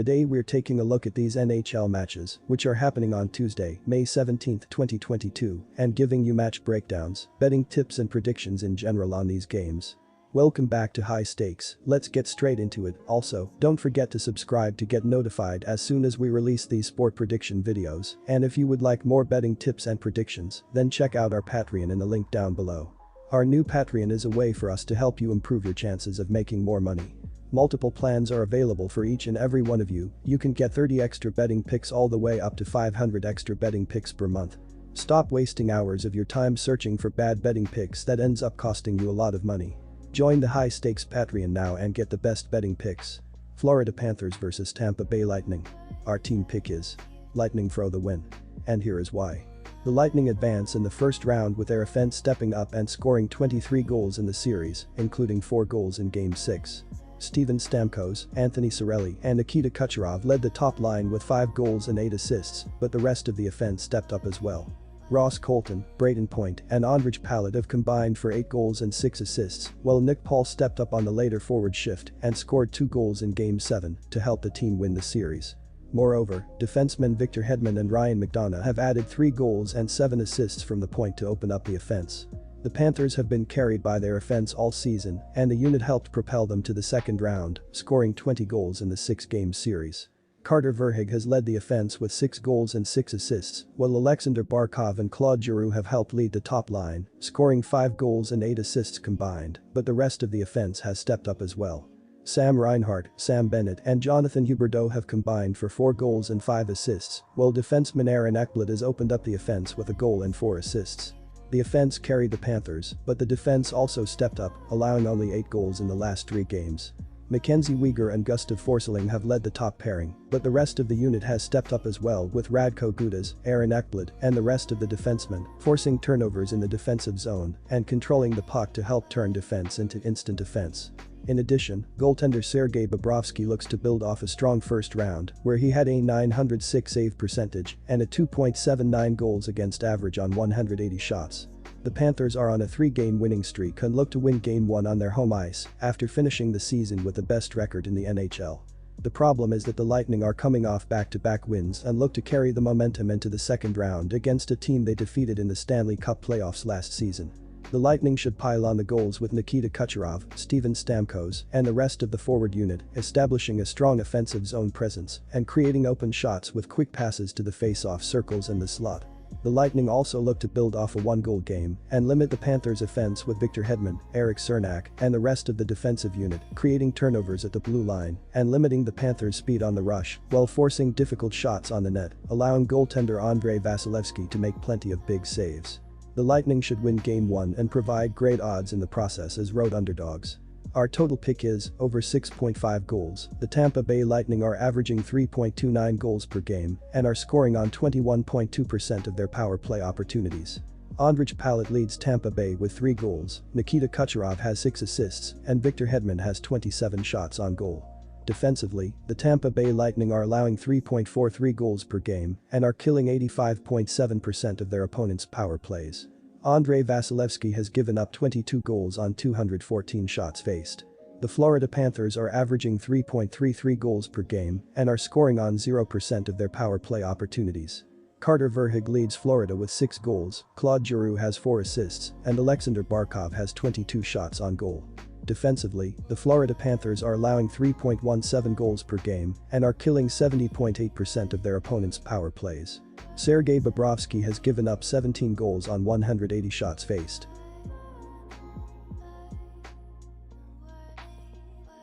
Today we're taking a look at these NHL matches, which are happening on Tuesday, May 17, 2022, and giving you match breakdowns, betting tips and predictions in general on these games. Welcome back to High Stakes, let's get straight into it. Also, don't forget to subscribe to get notified as soon as we release these sport prediction videos, and if you would like more betting tips and predictions, then check out our Patreon in the link down below. Our new Patreon is a way for us to help you improve your chances of making more money. Multiple plans are available for each and every one of you. You can get 30 extra betting picks all the way up to 500 extra betting picks per month. Stop wasting hours of your time searching for bad betting picks that ends up costing you a lot of money. Join the High Stakes Patreon now and get the best betting picks. Florida Panthers vs Tampa Bay Lightning. Our team pick is Lightning for the win. And here is why. The Lightning advance in the first round with their offense stepping up and scoring 23 goals in the series, including 4 goals in Game 6. Steven Stamkos, Anthony Cirelli, and Nikita Kucherov led the top line with 5 goals and 8 assists, but the rest of the offense stepped up as well. Ross Colton, Brayden Point, and Ondrej Palat have combined for 8 goals and 6 assists, while Nick Paul stepped up on the later forward shift and scored 2 goals in Game 7 to help the team win the series. Moreover, defensemen Victor Hedman and Ryan McDonagh have added 3 goals and 7 assists from the point to open up the offense. The Panthers have been carried by their offense all season, and the unit helped propel them to the second round, scoring 20 goals in the 6-game series. Carter Verhaeghe has led the offense with 6 goals and 6 assists, while Alexander Barkov and Claude Giroux have helped lead the top line, scoring 5 goals and 8 assists combined, but the rest of the offense has stepped up as well. Sam Reinhart, Sam Bennett, and Jonathan Huberdeau have combined for 4 goals and 5 assists, while defenseman Aaron Ekblad has opened up the offense with a goal and 4 assists. The offense carried the Panthers, but the defense also stepped up, allowing only 8 goals in the last 3 games. Mackenzie Weegar and Gustav Forsling have led the top pairing, but the rest of the unit has stepped up as well with Radko Gudas, Aaron Ekblad, and the rest of the defensemen, forcing turnovers in the defensive zone and controlling the puck to help turn defense into instant offense. In addition, goaltender Sergei Bobrovsky looks to build off a strong first round, where he had a .906 save percentage and a 2.79 goals against average on 180 shots. The Panthers are on a 3-game winning streak and look to win Game 1 on their home ice after finishing the season with the best record in the NHL. The problem is that the Lightning are coming off back-to-back wins and look to carry the momentum into the second round against a team they defeated in the Stanley Cup playoffs last season. The Lightning should pile on the goals with Nikita Kucherov, Steven Stamkos, and the rest of the forward unit, establishing a strong offensive zone presence and creating open shots with quick passes to the face-off circles and the slot. The Lightning also look to build off a 1-goal game and limit the Panthers' offense with Victor Hedman, Erik Cernak, and the rest of the defensive unit, creating turnovers at the blue line and limiting the Panthers' speed on the rush while forcing difficult shots on the net, allowing goaltender Andrei Vasilevskiy to make plenty of big saves. The Lightning should win Game 1 and provide great odds in the process as road underdogs. Our total pick is over 6.5 goals. The Tampa Bay Lightning are averaging 3.29 goals per game and are scoring on 21.2% of their power play opportunities. Ondrej Palat leads Tampa Bay with 3 goals, Nikita Kucherov has 6 assists, and Victor Hedman has 27 shots on goal. Defensively, the Tampa Bay Lightning are allowing 3.43 goals per game and are killing 85.7% of their opponent's power plays. Andrei Vasilevskiy has given up 22 goals on 214 shots faced. The Florida Panthers are averaging 3.33 goals per game and are scoring on 0% of their power play opportunities. Carter Verhaeghe leads Florida with 6 goals, Claude Giroux has 4 assists, and Alexander Barkov has 22 shots on goal. Defensively, the Florida Panthers are allowing 3.17 goals per game and are killing 70.8% of their opponent's power plays. Sergei Bobrovsky has given up 17 goals on 180 shots faced.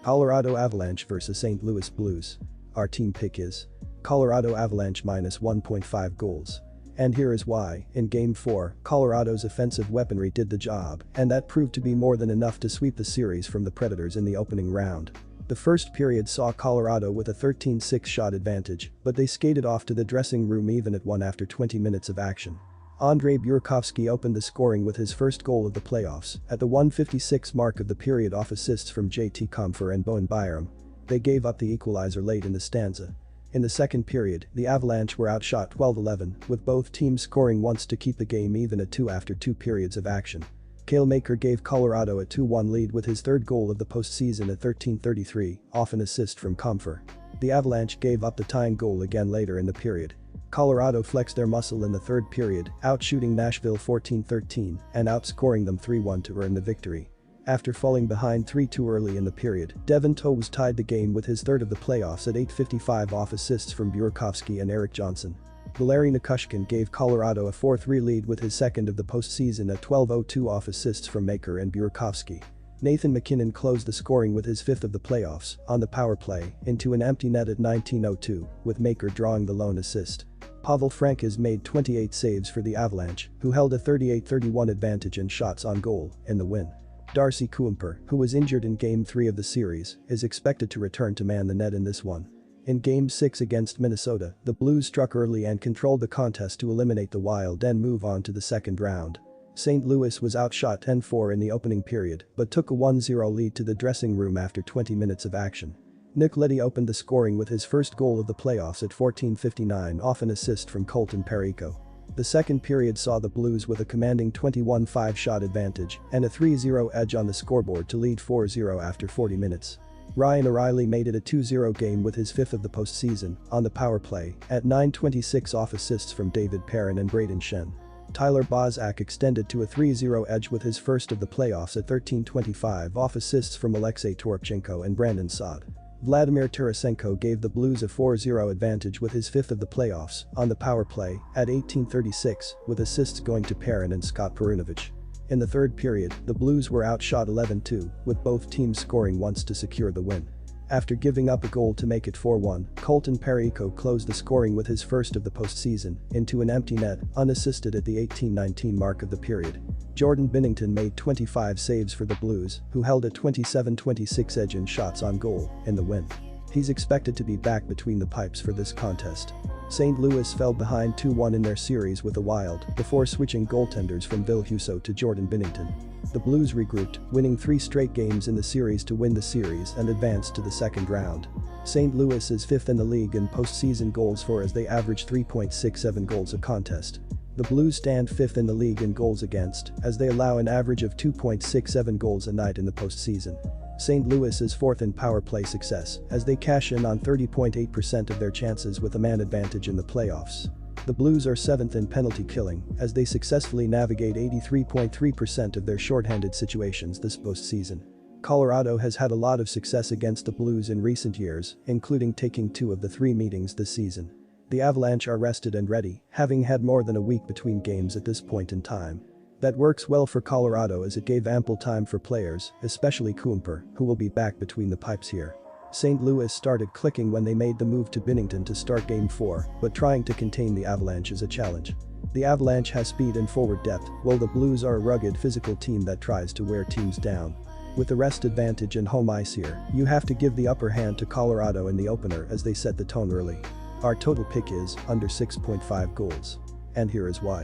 Colorado Avalanche vs St. Louis Blues. Our team pick is Colorado Avalanche minus 1.5 goals. And here is why. In Game 4, Colorado's offensive weaponry did the job, and that proved to be more than enough to sweep the series from the Predators in the opening round. The first period saw Colorado with a 13-6 shot advantage, but they skated off to the dressing room even at 1 after 20 minutes of action. Andrei Burakovsky opened the scoring with his first goal of the playoffs at the 1:56 mark of the period off assists from JT Compher and Bowen Byram. They gave up the equalizer late in the stanza. In the second period, the Avalanche were outshot 12-11, with both teams scoring once to keep the game even at 2 after 2 periods of action. Cale Makar gave Colorado a 2-1 lead with his third goal of the postseason at 13:33, off an assist from Compher. The Avalanche gave up the tying goal again later in the period. Colorado flexed their muscle in the third period, outshooting Nashville 14-13 and outscoring them 3-1 to earn the victory. After falling behind 3-2 early in the period, Devon Toews tied the game with his third of the playoffs at 8:55 off assists from Burakovsky and Erik Johnson. Valeri Nichushkin gave Colorado a 4-3 lead with his second of the postseason at 12:02 off assists from Maker and Burakovsky. Nathan MacKinnon closed the scoring with his fifth of the playoffs on the power play into an empty net at 19:02, with Maker drawing the lone assist. Pavel Francouz made 28 saves for the Avalanche, who held a 38-31 advantage in shots on goal in the win. Darcy Kuemper, who was injured in Game 3 of the series, is expected to return to man the net in this one. In Game 6 against Minnesota, the Blues struck early and controlled the contest to eliminate the Wild and move on to the second round. St. Louis was outshot 10-4 in the opening period, but took a 1-0 lead to the dressing room after 20 minutes of action. Nick Leddy opened the scoring with his first goal of the playoffs at 14:59 off an assist from Colton Parayko. The second period saw the Blues with a commanding 21-5 shot advantage and a 3-0 edge on the scoreboard to lead 4-0 after 40 minutes. Ryan O'Reilly made it a 2-0 game with his fifth of the postseason on the power play at 9:26 off assists from David Perrin and Braden Shen. Tyler Bozak extended to a 3-0 edge with his first of the playoffs at 13:25 off assists from Alexei Toropchenko and Brandon Saad. Vladimir Tarasenko gave the Blues a 4-0 advantage with his fifth of the playoffs on the power play at 18:36, with assists going to Perrin and Scott Perunovich. In the third period, the Blues were outshot 11-2, with both teams scoring once to secure the win. After giving up a goal to make it 4-1, Colton Parayko closed the scoring with his first of the postseason into an empty net, unassisted at the 18:19 mark of the period. Jordan Binnington made 25 saves for the Blues, who held a 27-26 edge in shots on goal in the win. He's expected to be back between the pipes for this contest. St. Louis fell behind 2-1 in their series with the Wild before switching goaltenders from Ville Husso to Jordan Binnington. The Blues regrouped, winning 3 straight games in the series to win the series and advance to the second round. St. Louis is fifth in the league in postseason goals for as they average 3.67 goals a contest. The Blues stand fifth in the league in goals against as they allow an average of 2.67 goals a night in the postseason. St. Louis is fourth in power play success as they cash in on 30.8% of their chances with a man advantage in the playoffs. The Blues are seventh in penalty killing as they successfully navigate 83.3% of their shorthanded situations this postseason. Colorado has had a lot of success against the Blues in recent years, including taking 2 of the 3 meetings this season. The Avalanche are rested and ready, having had more than a week between games at this point in time. That works well for Colorado as it gave ample time for players, especially Kuemper, who will be back between the pipes here. St. Louis started clicking when they made the move to Binnington to start Game 4, but trying to contain the Avalanche is a challenge. The Avalanche has speed and forward depth, while the Blues are a rugged physical team that tries to wear teams down. With the rest advantage and home ice here, you have to give the upper hand to Colorado in the opener as they set the tone early. Our total pick is under 6.5 goals. And here is why.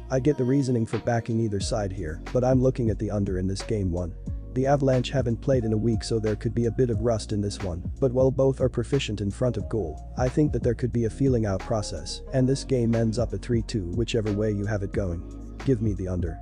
I get the reasoning for backing either side here, but I'm looking at the under in this Game 1. The Avalanche haven't played in a week, so there could be a bit of rust in this one, but while both are proficient in front of goal, I think that there could be a feeling out process, and this game ends up at 3-2 whichever way you have it going. Give me the under.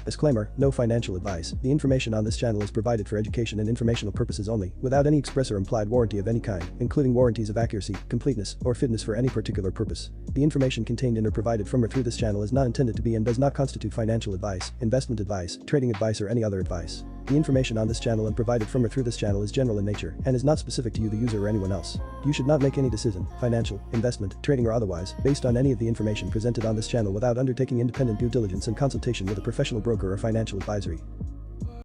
Disclaimer, no financial advice. The information on this channel is provided for education and informational purposes only, without any express or implied warranty of any kind, including warranties of accuracy, completeness, or fitness for any particular purpose. The information contained in or provided from or through this channel is not intended to be and does not constitute financial advice, investment advice, trading advice, or any other advice. The information on this channel and provided from or through this channel is general in nature and is not specific to you, the user, or anyone else. You should not make any decision, financial, investment, trading, or otherwise, based on any of the information presented on this channel without undertaking independent due diligence and consultation with a professional broker or financial advisory.